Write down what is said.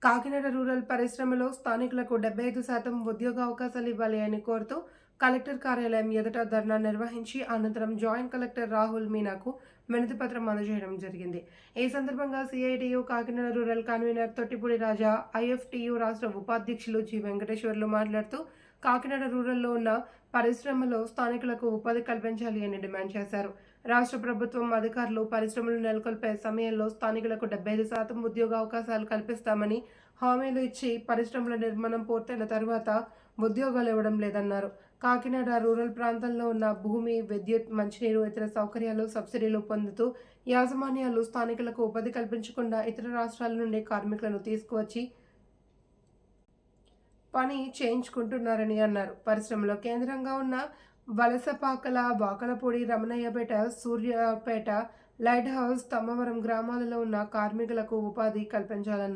Kakinada rural పరిశ్రమలో స్థానికులకు 75% ఉద్యోగ అవకాశాలు ఇవ్వాలి అని కోరుతూ కలెక్టర్ కార్యాలయం ఎదుట ధర్నా నిర్వహించి అనంతరం జాయింట్ కలెక్టర్ రాహుల్ మీనాకు వినతిపత్రం అందజేయడం జరిగింది. ఈ సందర్భంగా సిఐటియు కాకినాడ రూరల్ కన్వీనర్ తొట్టిపూడి రాజా, ఐఎఫ్టియు రాష్ట్ర ఉపాధ్యక్షులు జి వెంకటేశ్వర్లు మాట్లాడుతూ కాకినాడ రూరల్లో ఉన్న పరిశ్రమలో స్థానికులకు ఉపాధి కల్పించాలి అని డిమాండ్ చేశారు. రాష్ట్ర ప్రభుత్వం అధికారులు పరిశ్రమలు నెలకొల్పే సమయంలో స్థానికులకు 75% ఉద్యోగ అవకాశాలు కల్పిస్తామని హామీలు ఇచ్చి పరిశ్రమల నిర్మాణం పూర్తయిన తర్వాత ఉద్యోగాలు ఇవ్వడం లేదన్నారు. కాకినాడ రూరల్ ప్రాంతంలో ఉన్న భూమి, విద్యుత్, మంచినీరు, ఇతర సౌకర్యాలు సబ్సిడీలు పొందుతూ యాజమాన్యాలు స్థానికులకు ఉపాధి కల్పించకుండా ఇతర రాష్ట్రాల నుండి కార్మికులను తీసుకువచ్చి పని చేయించుకుంటున్నారని అన్నారు. పరిశ్రమలో కేంద్రంగా ఉన్న వలసపాకల, వాకలపూడి, రమణయ్యపేట, సూర్యాపేట, లైట్ హౌస్, తమ్మవరం గ్రామాలలో ఉన్న కార్మికులకు ఉపాధి కల్పించాలన్నారు.